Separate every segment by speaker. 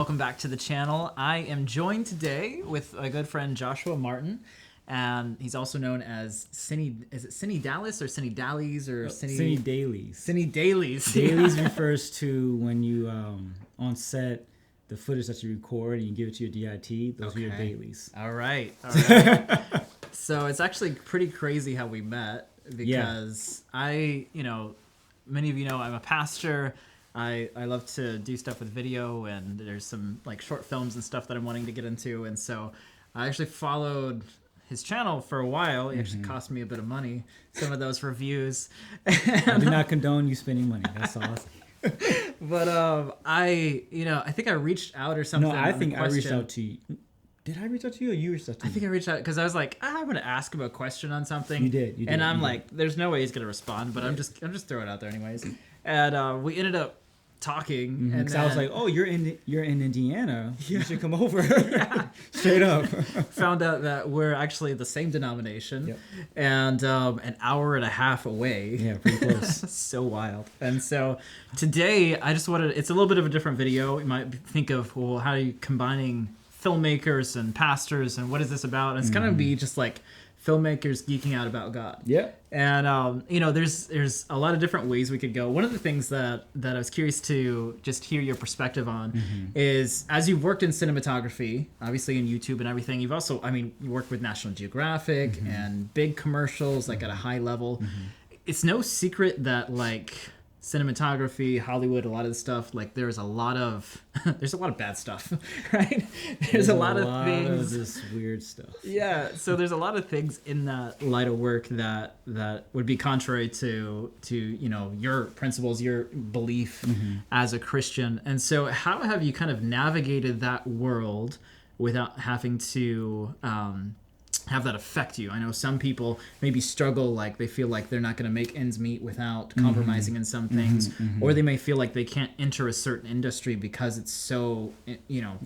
Speaker 1: Welcome back to the channel. I am joined today with a good friend, Joshua Martin, and he's also known as Is it Cine Dallas or Cine Dallies or
Speaker 2: Cine Dailies.
Speaker 1: Cine Dailies.
Speaker 2: Dailies refers to when you on set, the footage that you record and you give it to your DIT. Those are your dailies.
Speaker 1: All right. So it's actually pretty crazy how we met because many of you know I'm a pastor. I love to do stuff with video, and there's some like short films and stuff that I'm wanting to get into, and so I actually followed his channel for a while. It actually cost me a bit of money, some of those reviews.
Speaker 2: I do not condone you spending money. That's awesome.
Speaker 1: But I think I reached out or something.
Speaker 2: No, I think I reached out to you. Did I reach out to you or you reached out to me?
Speaker 1: I think I reached out because I was like, I'm going to ask him a question on something.
Speaker 2: You did.
Speaker 1: And I'm like, there's no way he's going to respond, but I'm just throwing it out there anyways. And we ended up talking, and
Speaker 2: then, I was like, "Oh, you're in Indiana. You should come over." Straight up.
Speaker 1: Found out that we're actually the same denomination, and an hour and a half away.
Speaker 2: Yeah, pretty close.
Speaker 1: So wild. And so today, I just wanted. It's a little bit of a different video. You might think of, well, how are you combining filmmakers and pastors, and what is this about? And it's gonna be just like filmmakers geeking out about God.
Speaker 2: Yeah.
Speaker 1: And there's a lot of different ways we could go. One of the things that I was curious to just hear your perspective on is, as you've worked in cinematography, obviously in YouTube and everything, you've also, you work with National Geographic and big commercials, like at a high level. It's no secret that like cinematography, Hollywood, a lot of the stuff, like there's a lot of bad stuff, right? There's a lot of things,
Speaker 2: of this weird stuff.
Speaker 1: Yeah, so there's a lot of things in that line of work that would be contrary to your principles, your belief as a Christian. And so how have you kind of navigated that world without having to have that affect you? I know some people maybe struggle, like they feel like they're not going to make ends meet without compromising in some things, or they may feel like they can't enter a certain industry because it's so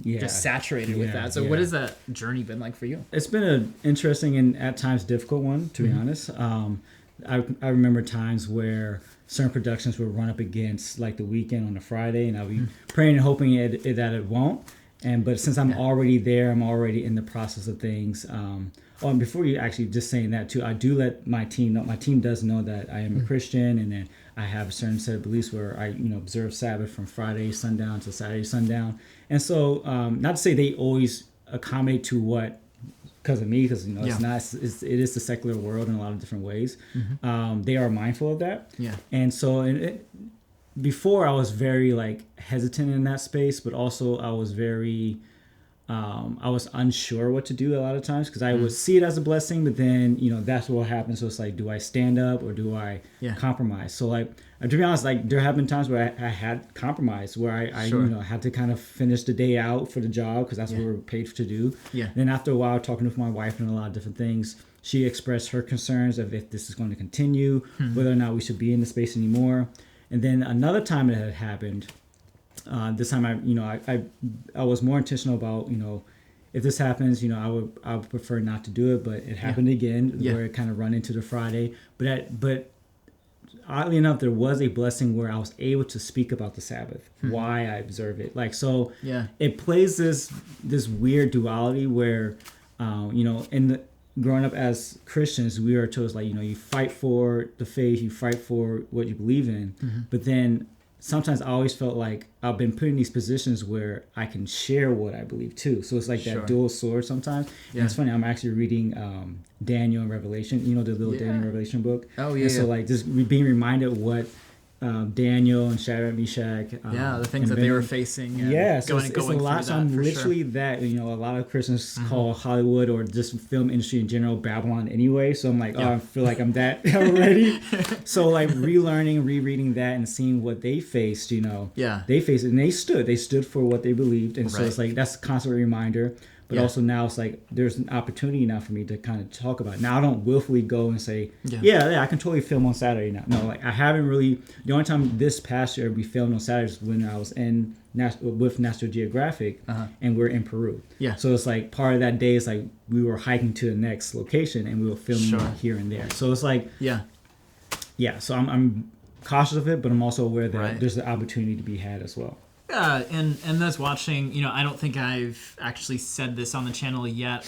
Speaker 1: just saturated with that. So what has that journey been like for you?
Speaker 2: It's been an interesting and at times difficult one, to be honest. I remember times where certain productions would run up against like the weekend on a Friday, and I'll be praying and hoping that it won't. But since I'm already there, I'm already in the process of things. And before you actually just saying that too, I do let my team know. My team does know that I am a Christian, and then I have a certain set of beliefs where I observe Sabbath from Friday sundown to Saturday sundown. And so, not to say they always accommodate to what, because of me, because it is the secular world in a lot of different ways. They are mindful of that. Yeah. And so before I was very like hesitant in that space, but also I was very I was unsure what to do a lot of times, because I would see it as a blessing, but then that's what happens. So it's like, do I stand up or do I compromise? So like, to be honest, like there have been times where I had compromised, where I had to kind of finish the day out for the job, because that's what we were paid to do. Yeah. And then after a while, talking with my wife and a lot of different things, she expressed her concerns of if this is going to continue, whether or not we should be in the space anymore. And then another time it had happened. This time I was more intentional about if this happens, I would prefer not to do it, but it happened again where it kind of run into the Friday. But oddly enough, there was a blessing where I was able to speak about the Sabbath, why I observe it. Like so, it plays this weird duality where growing up as Christians, we are told like you fight for the faith, you fight for what you believe in, but then sometimes I always felt like I've been put in these positions where I can share what I believe too. So it's like that dual sword sometimes. Yeah. And it's funny, I'm actually reading Daniel and Revelation, the little Daniel Revelation book. Oh, yeah. And so like just being reminded what Daniel and Shadrach, Meshach.
Speaker 1: The things that they were facing.
Speaker 2: So it's a lot. So I'm literally that. A lot of Christians call Hollywood or just film industry in general Babylon anyway. So I'm like, I feel like I'm that already. So like relearning, rereading that, and seeing what they faced. They faced it, and they stood for what they believed, and so it's like that's a constant reminder. But also now it's like there's an opportunity now for me to kind of talk about it. Now I don't willfully go and say, I can totally film on Saturday now. No, like I haven't really. The only time this past year we filmed on Saturdays when I was with National Geographic and we're in Peru. Yeah. So it's like part of that day is like we were hiking to the next location and we were filming here and there. So it's like so I'm cautious of it, but I'm also aware that there's an opportunity to be had as well.
Speaker 1: Yeah, and those watching, I don't think I've actually said this on the channel yet.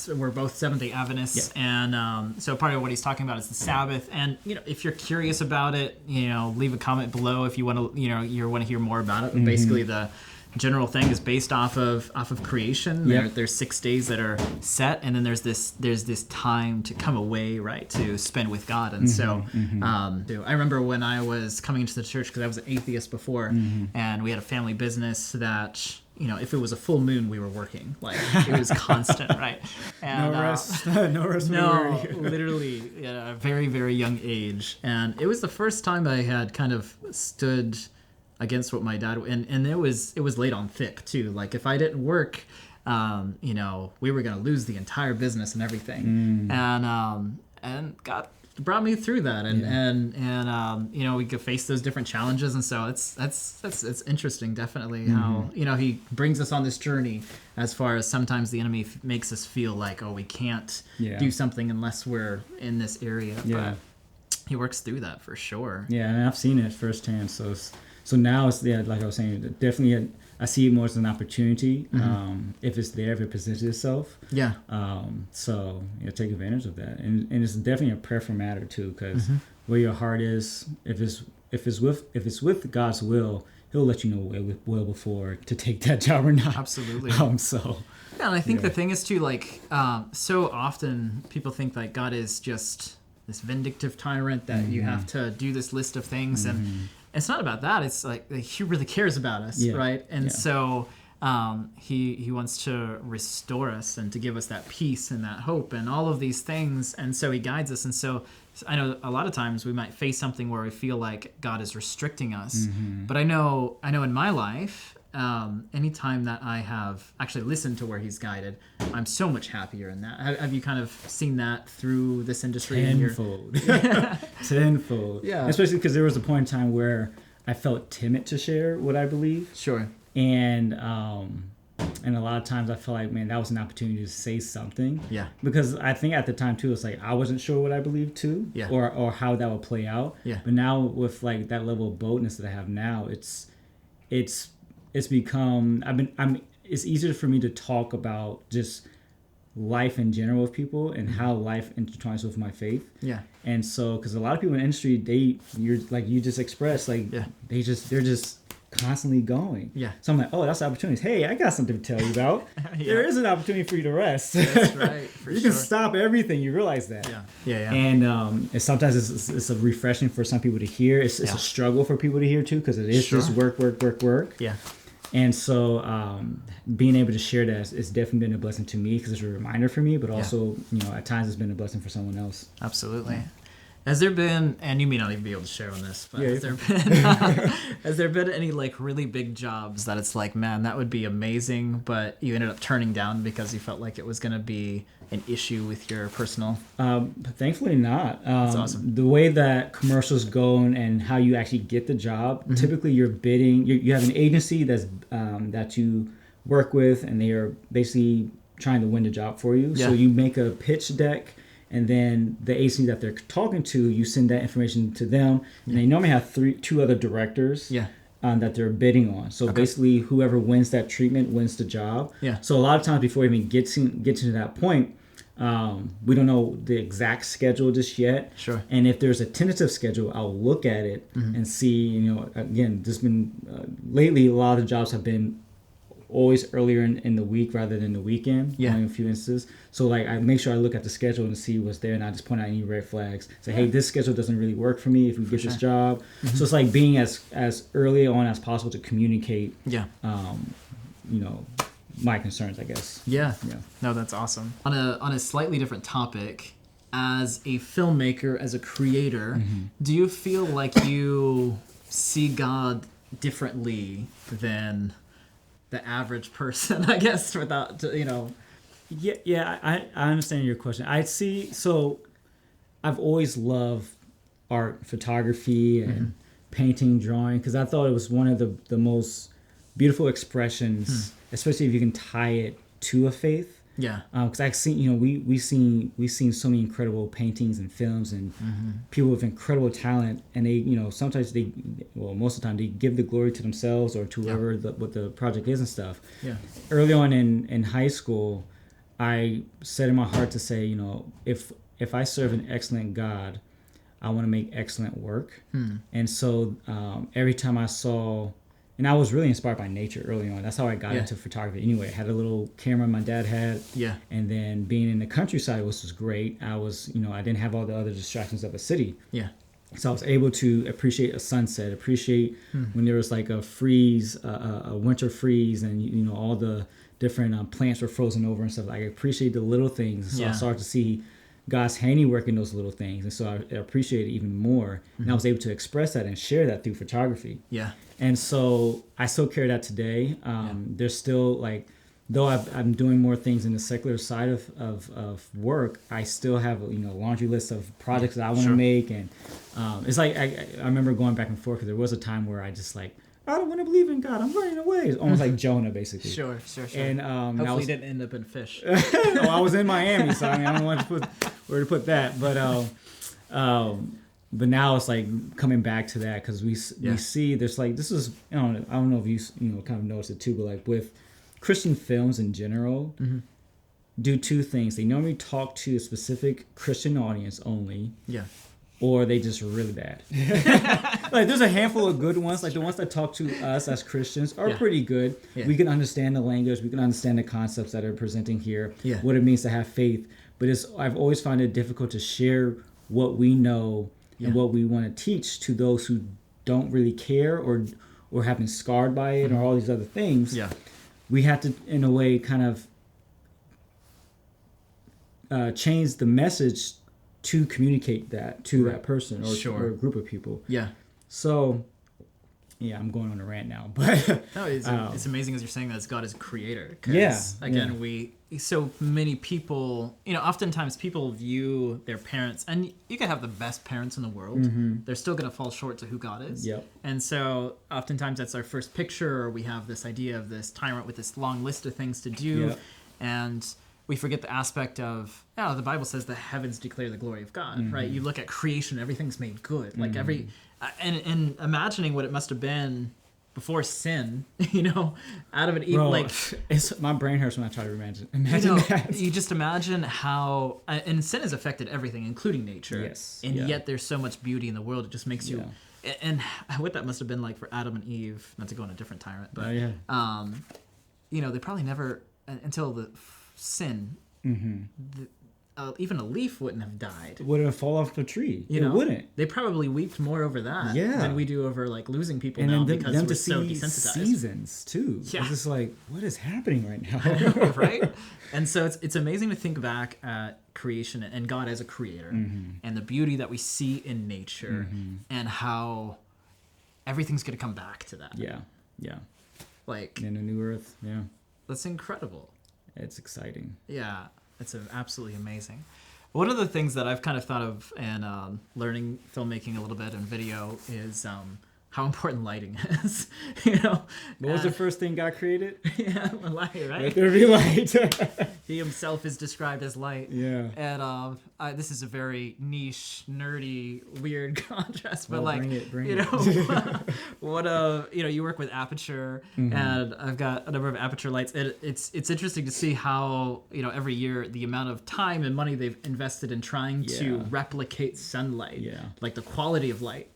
Speaker 1: We're both Seventh-day Adventists, and so part of what he's talking about is the Sabbath. And if you're curious about it, leave a comment below if you want to, you want to hear more about it. But basically, the general thing is based off of creation. There's 6 days that are set, and then there's this time to come away, right, to spend with God. And so I remember when I was coming into the church, because I was an atheist before, and we had a family business that if it was a full moon, we were working. Like, it was constant, right? And,
Speaker 2: no rest. No rest.
Speaker 1: No, literally at a very, very young age. And it was the first time I had kind of stood against what my dad, and it was laid on thick too. Like, if I didn't work, we were gonna lose the entire business and everything. And God brought me through that, and we could face those different challenges. And so it's interesting, definitely, how he brings us on this journey, as far as sometimes the enemy makes us feel like, oh, we can't do something unless we're in this area. But he works through that for sure.
Speaker 2: Yeah, and I've seen it firsthand. So now it's like I was saying, definitely I see it more as an opportunity, if it's there, if it presents itself. Yeah. So take advantage of that, and it's definitely a prayerful matter too, because where your heart is, if it's with God's will, He'll let you know well before to take that job or not.
Speaker 1: Absolutely.
Speaker 2: So.
Speaker 1: Yeah, and I think the thing is too, like, so often people think like God is just this vindictive tyrant that you have to do this list of things, and it's not about that. It's like he really cares about us, right? And so he wants to restore us and to give us that peace and that hope and all of these things. And so he guides us. And so I know a lot of times we might face something where we feel like God is restricting us. But I know in my life, anytime that I have actually listened to where he's guided, I'm so much happier in that. Have you kind of seen that through this industry?
Speaker 2: Tenfold. Tenfold. Yeah. Especially because there was a point in time where I felt timid to share what I believe. Sure. And a lot of times I felt like, man, that was an opportunity to say something. Yeah. Because I think at the time too, it's like I wasn't sure what I believed too. Yeah. Or how that would play out. Yeah. But now with like that level of boldness that I have now, it's become, it's easier for me to talk about just life in general with people and how life intertwines with my faith. Yeah. And so, because a lot of people in the industry, you're like you just expressed, like they're just constantly going. Yeah. So I'm like, oh, that's opportunities. Hey, I got something to tell you about. There is an opportunity for you to rest. That's right. You can stop everything. You realize that. Yeah. Yeah. And sometimes it's a refreshing for some people to hear. It's a struggle for people to hear too, because it is just work. Yeah. And so being able to share that is definitely been a blessing to me, because it's a reminder for me, but also, at times it's been a blessing for someone else.
Speaker 1: Absolutely. Has there been, and you may not even be able to share on this, but has there been any like really big jobs that it's like, man, that would be amazing, but you ended up turning down because you felt like it was going to be an issue with your personal?
Speaker 2: Thankfully not.
Speaker 1: That's awesome.
Speaker 2: The way that commercials go and how you actually get the job, typically you're bidding, you have an agency that you work with, and they are basically trying to win the job for you. Yeah. So you make a pitch deck, and then the agency that they're talking to, you send that information to them, and they normally have two other directors that they're bidding on. So basically, whoever wins that treatment wins the job. Yeah. So a lot of times before we even get to that point, we don't know the exact schedule just yet. Sure. And if there's a tentative schedule, I'll look at it and see. Again, there's been lately a lot of the jobs have been always earlier in the week rather than the weekend. Yeah. In a few instances. So like I make sure I look at the schedule and see what's there, and I just point out any red flags. Say, hey, this schedule doesn't really work for me if we get this job. So it's like being as early on as possible to communicate. Yeah. My concerns, I guess.
Speaker 1: Yeah. No, that's awesome. On a slightly different topic, as a filmmaker, as a creator, do you feel like you see God differently than the average person, I guess, without,
Speaker 2: Yeah, I understand your question. So I've always loved art, photography, and painting, drawing, because I thought it was one of the most beautiful expressions, especially if you can tie it to a faith.
Speaker 1: Yeah.
Speaker 2: Because I've seen, you know, we've seen so many incredible paintings and films and people with incredible talent, and they, you know, sometimes most of the time they give the glory to themselves or to whoever what the project is and stuff.
Speaker 1: Yeah.
Speaker 2: Early on in high school, I set in my heart to say, you know, if I serve an excellent God, I want to make excellent work. And so every time I saw, and I was really inspired by nature early on. That's how I got into photography. Anyway, I had a little camera my dad had. Yeah. And then being in the countryside was great. I was, you know, I didn't have all the other distractions of a city. Yeah. So I was able to appreciate a sunset, appreciate when there was like a freeze, a winter freeze, and, you know, all the different plants were frozen over and stuff. I appreciate the little things. So I started to see God's handiwork in those little things, and so I appreciate it even more. And I was able to express that and share that through photography. Yeah. And so I still carry that today. There's still, like, though I'm doing more things in the secular side of work, I still have, you know, a laundry list of projects that I want to make. And it's like I remember going back and forth, because there was a time where I just like, I don't want to believe in God, I'm running away. It's almost like Jonah, basically. Sure.
Speaker 1: And hopefully you didn't end up in fish.
Speaker 2: Oh, I was in Miami, so I mean, I don't want to put where to put that, but now it's like coming back to that, because we see there's like, this is, I don't know if you know kind of noticed it too, but like with Christian films in general, do two things. They normally talk to a specific Christian audience only. Yeah. Or they just really bad. Like, there's a handful of good ones. Like, the ones that talk to us as Christians are pretty good. Yeah. We can understand the language. We can understand the concepts that are presenting here. Yeah. What it means to have faith. But I've always found it difficult to share what we know and what we want to teach to those who don't really care or have been scarred by it or all these other things. Yeah. We have to, in a way, kind of change the message to communicate that to that person or a group of people. Yeah. So, yeah, I'm going on a rant now, but
Speaker 1: no, it's amazing as you're saying that God is a creator. Again, so many people, you know, oftentimes people view their parents, and you can have the best parents in the world, they're still going to fall short to who God is. Yep. And so oftentimes that's our first picture, or we have this idea of this tyrant with this long list of things to do, and we forget the aspect of, the Bible says the heavens declare the glory of God, right? You look at creation, everything's made good. Like and imagining what it must have been before sin, you know, Adam and Eve, like...
Speaker 2: my brain hurts when I try to imagine that.
Speaker 1: You just imagine how... And sin has affected everything, including nature. Yes. And yet there's so much beauty in the world, it just makes you... And what that must have been like for Adam and Eve, not to go on a different tyrant, but, you know, they probably never, until the sin, even a leaf wouldn't have died.
Speaker 2: It wouldn't fall off the tree.
Speaker 1: It wouldn't. They probably wept more over that than we do over like losing people and now because we're so desensitized.
Speaker 2: Seasons too. Yeah. It's just like, what is happening right
Speaker 1: now? Right? And so it's amazing to think back at creation and God as a creator and the beauty that we see in nature and how everything's going to come back to that. Yeah. Yeah. Like
Speaker 2: in a new earth. Yeah.
Speaker 1: That's incredible.
Speaker 2: It's exciting.
Speaker 1: Yeah. It's absolutely amazing. One of the things that I've kind of thought of in learning filmmaking a little bit and video is how important lighting is. You know,
Speaker 2: what was the first thing God created?
Speaker 1: Light, right?
Speaker 2: Let there be light.
Speaker 1: He himself is described as light. Yeah. And this is a very niche, nerdy, weird contrast, but
Speaker 2: bring it.
Speaker 1: You know, you work with aperture, and I've got a number of aperture lights. It's interesting to see how, you know, every year the amount of time and money they've invested in trying to replicate sunlight, like the quality of light.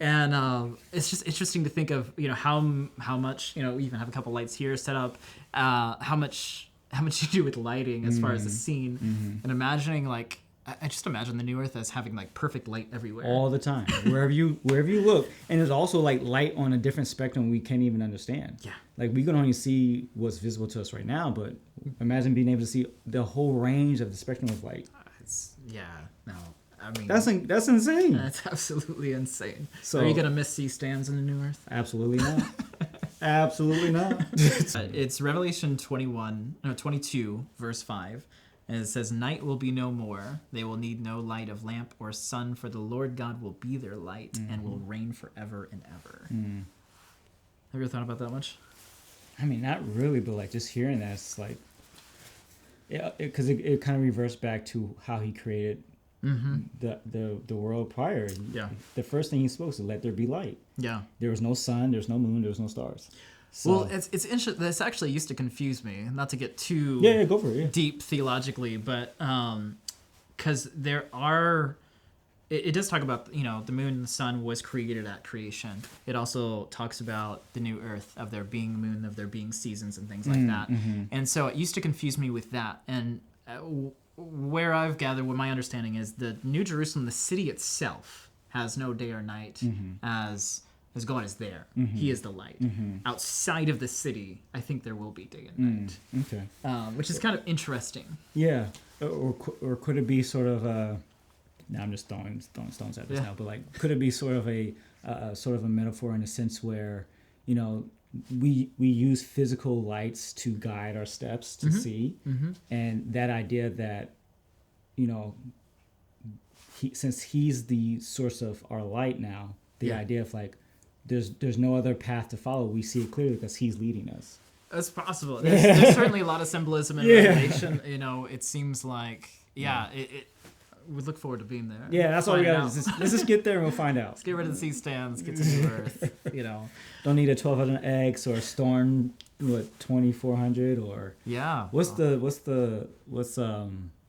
Speaker 1: And it's just interesting to think of, you know, how much, you know, we even have a couple lights here set up, how much you do with lighting as far as the scene, and imagining, like, I just imagine the new earth as having like perfect light everywhere
Speaker 2: all the time, wherever you look. And there's also like light on a different spectrum we can't even understand. Yeah, like we can only see what's visible to us right now, but imagine being able to see the whole range of the spectrum of light. I mean, that's insane.
Speaker 1: That's absolutely insane. So, are you gonna miss C-stands in the new earth?
Speaker 2: Absolutely not. Absolutely not.
Speaker 1: It's Revelation 22, verse 5, and it says, "Night will be no more. They will need no light of lamp or sun, for the Lord God will be their light and will reign forever and ever." Have you ever thought about that much?
Speaker 2: I mean, not really, but like just hearing that, it's like, Yeah, because it kind of reverts back to how he created the world prior.
Speaker 1: Yeah.
Speaker 2: The first thing he spoke was, "Let there be light."
Speaker 1: Yeah.
Speaker 2: There was no sun, there's no moon, there was no stars. So,
Speaker 1: Well, it's interesting. This actually used to confuse me. Not to get too
Speaker 2: go for it. Yeah.
Speaker 1: deep theologically, but because there are, it does talk about the moon and the sun was created at creation. It also talks about the new earth, of there being moon, of there being seasons and things like that. And so it used to confuse me with that. And where I've gathered, what my understanding is, the New Jerusalem, the city itself, has no day or night as God is there. He is the light. Outside of the city, I think there will be day and night.
Speaker 2: Okay.
Speaker 1: Which is kind of interesting.
Speaker 2: Yeah. Or could it be sort of a... Now I'm just throwing stones at this now, but like, could it be sort of a metaphor in a sense where, we use physical lights to guide our steps to see, and that idea that, since he's the source of our light now, the idea of like, there's no other path to follow. We see it clearly because he's leading us.
Speaker 1: It's possible. There's certainly a lot of symbolism in Revelation. It seems like we look forward to being there.
Speaker 2: Yeah, that's all we got. Let's just get there and we'll find out.
Speaker 1: Let's get rid of the C-stands, get to New Earth.
Speaker 2: Don't need a 1200 X or a Storm 2400 or What's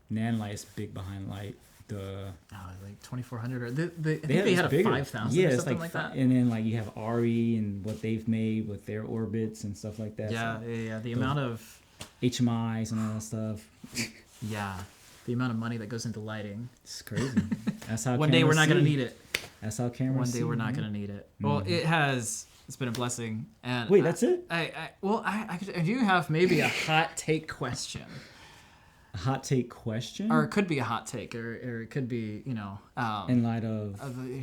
Speaker 2: Nanlight's big behind light?
Speaker 1: Like 2400 or I think they had a 5000 or something like that.
Speaker 2: And then like you have RE and what they've made with their orbits and stuff like that.
Speaker 1: Yeah. The amount of
Speaker 2: HMIs and all that stuff.
Speaker 1: Yeah. The amount of money that goes into lighting.
Speaker 2: It's crazy. That's how
Speaker 1: one day we're not going to need it.
Speaker 2: That's how cameras
Speaker 1: One day we're not going to need it. Well, it's been a blessing. And
Speaker 2: wait, that's it?
Speaker 1: I do have maybe a hot take question.
Speaker 2: A hot take question?
Speaker 1: Or it could be a hot take, or it could be,
Speaker 2: in light of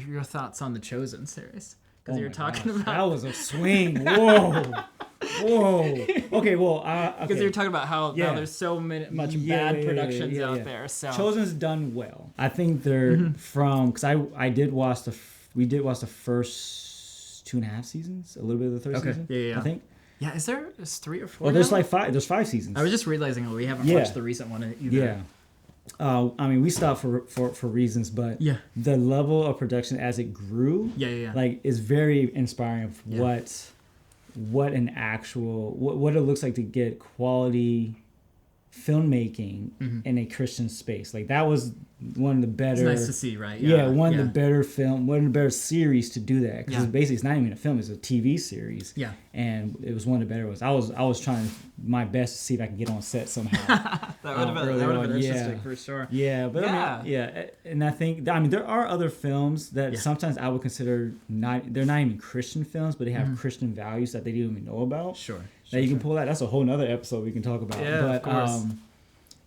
Speaker 1: your thoughts on the Chosen series. Because you're talking about...
Speaker 2: That was a swing. Whoa. Okay, well...
Speaker 1: Because you're talking about how now there's so much bad productions out there. So
Speaker 2: Chosen's done well. I think they're from... Because I did watch we did watch the first 2.5 seasons, a little bit of the third season. Yeah. I think. Yeah,
Speaker 1: is 3 or 4?
Speaker 2: Well, there's like 5. There's 5 seasons.
Speaker 1: I was just realizing we haven't watched the recent one either.
Speaker 2: Yeah. I mean, we stopped for reasons, but the level of production as it grew, like, is very inspiring of what an actual what it looks like to get quality filmmaking in a Christian space. Like, that was one of the better...
Speaker 1: It's nice to see, right?
Speaker 2: One of the better one of the better series to do that. Because basically it's not even a film, it's a TV series. Yeah. And it was one of the better ones. I was trying my best to see if I could get on set somehow.
Speaker 1: that would have been interesting for sure.
Speaker 2: Yeah, but I mean, and I think, there are other films that sometimes I would consider they're not even Christian films, but they have Christian values that they didn't even know about. Sure. That you can pull that. That's a whole nother episode we can talk about.
Speaker 1: Yeah,
Speaker 2: but,
Speaker 1: of course.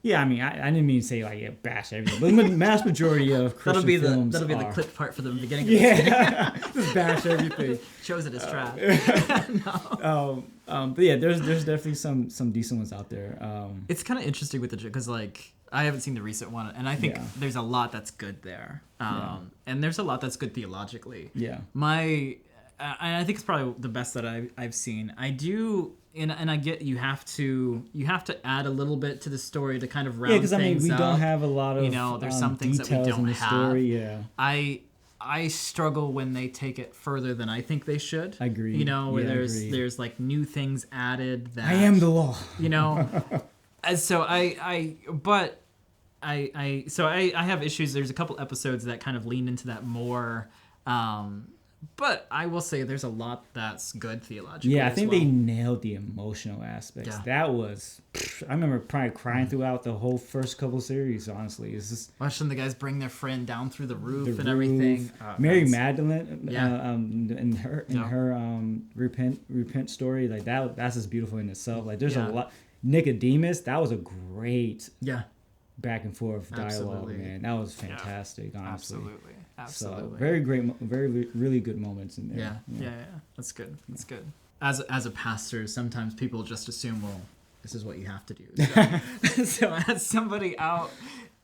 Speaker 2: I mean, I didn't mean to say like bash everything, but the mass majority of Christian films
Speaker 1: that'll be the clip part for the beginning.
Speaker 2: Just bash everything.
Speaker 1: Shows it as trash.
Speaker 2: But yeah, there's definitely some decent ones out there.
Speaker 1: It's kind of interesting with because like I haven't seen the recent one, and I think there's a lot that's good there, and there's a lot that's good theologically. Yeah. I think it's probably the best that I've seen. I do. And I get you have to add a little bit to the story to kind of round things out. Yeah, because I mean, we
Speaker 2: don't have a lot of
Speaker 1: there's some things that we don't have.
Speaker 2: Story, yeah.
Speaker 1: I struggle when they take it further than I think they should.
Speaker 2: I agree.
Speaker 1: Where there's like new things added that
Speaker 2: I am the law.
Speaker 1: And so I have issues. There's a couple episodes that kind of lean into that more. But I will say there's a lot that's good theologically.
Speaker 2: Yeah, I think they nailed the emotional aspects. Yeah. That was... I remember probably crying throughout the whole first couple series, honestly. It's just...
Speaker 1: Watching the guys bring their friend down through the roof and everything.
Speaker 2: Mary Magdalene, and her repent story, like that's just beautiful in itself. Like, there's a lot... Nicodemus, that was a great... back and forth dialogue, man. That was fantastic, honestly.
Speaker 1: Absolutely.
Speaker 2: So, really good moments in there.
Speaker 1: Yeah. That's good. As a pastor, sometimes people just assume, well, this is what you have to do. So as somebody out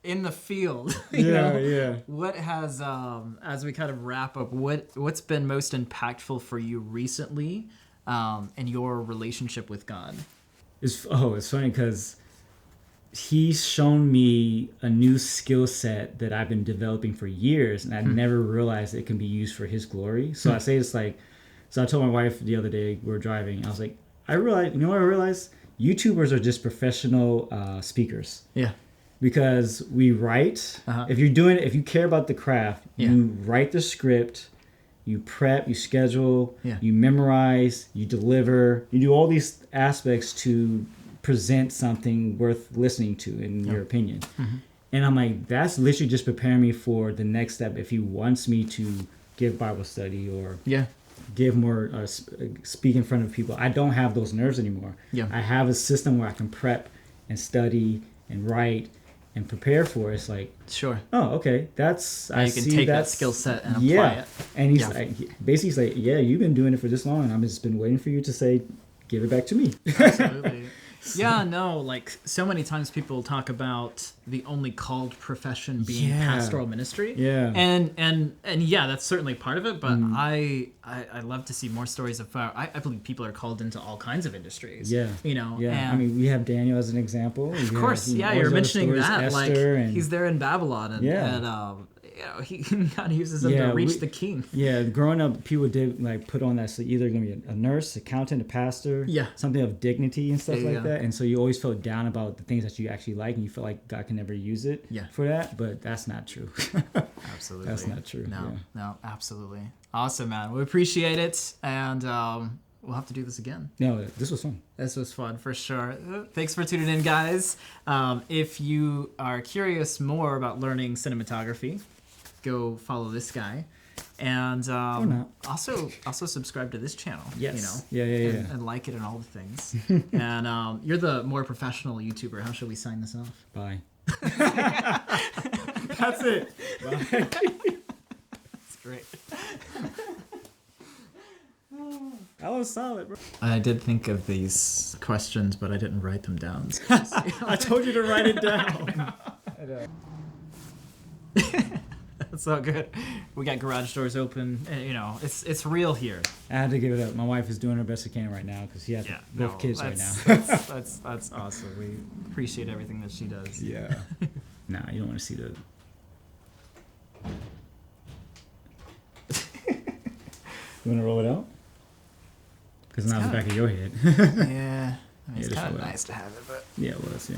Speaker 1: in the field, what has as we kind of wrap up, what's been most impactful for you recently, in your relationship with God?
Speaker 2: It's funny because he's shown me a new skill set that I've been developing for years, and I never realized it can be used for his glory. So I say it's like, so I told my wife the other day, we were driving, I was like, I realized, you know what I realized? YouTubers are just professional speakers.
Speaker 1: Yeah.
Speaker 2: Because we write, if you care about the craft, you write the script, you prep, you schedule, you memorize, you deliver, you do all these aspects to present something worth listening to, in your opinion. And I'm like, that's literally just preparing me for the next step if he wants me to give Bible study or give more, speak in front of people. I don't have those nerves anymore. I have a system where I can prep and study and write and prepare for it. It's like, oh, okay, that's,
Speaker 1: I can take that skill set and apply it.
Speaker 2: And he's like, basically he's like, yeah, you've been doing it for this long, and I've just been waiting for you to say, give it back to me.
Speaker 1: Absolutely. Yeah, no, like so many times people talk about the only called profession being pastoral ministry. And yeah, that's certainly part of it, but I love to see more stories of I believe people are called into all kinds of industries. You know.
Speaker 2: I mean, we have Daniel as an example.
Speaker 1: Of course, you're mentioning that.
Speaker 2: Esther,
Speaker 1: like
Speaker 2: and
Speaker 1: he's there in Babylon, and you know, he God uses him to reach the king.
Speaker 2: Growing up, people did like put on that, so either going to be a nurse, accountant, a pastor, something of dignity and stuff like that. And so you always felt down about the things that you actually like, and you feel like God can never use it for that. But that's not true.
Speaker 1: Absolutely,
Speaker 2: that's not true.
Speaker 1: No, absolutely. Awesome, man. We appreciate it, and we'll have to do this again.
Speaker 2: No, this was fun.
Speaker 1: This was fun for sure. Thanks for tuning in, guys. If you are curious more about learning cinematography, go follow this guy, and also subscribe to this channel.
Speaker 2: Yes.
Speaker 1: You know, and like it and all the things. And you're the more professional YouTuber. How should we sign this off?
Speaker 2: Bye.
Speaker 1: That's it. Bye. That's great.
Speaker 2: That was solid, bro.
Speaker 1: I did think of these questions, but I didn't write them down.
Speaker 2: I told you to write it down.
Speaker 1: That's so good. We got garage doors open. And, you know, it's real here.
Speaker 2: I had to give it up. My wife is doing her best she can right now because she has both kids right now.
Speaker 1: That's awesome. We appreciate everything that she does.
Speaker 2: Yeah. Nah, you don't want to see the. You want to roll it out? Because now it's the back of your head.
Speaker 1: Yeah. I mean, it's kind of nice to have it, but.
Speaker 2: Yeah, it was, yeah.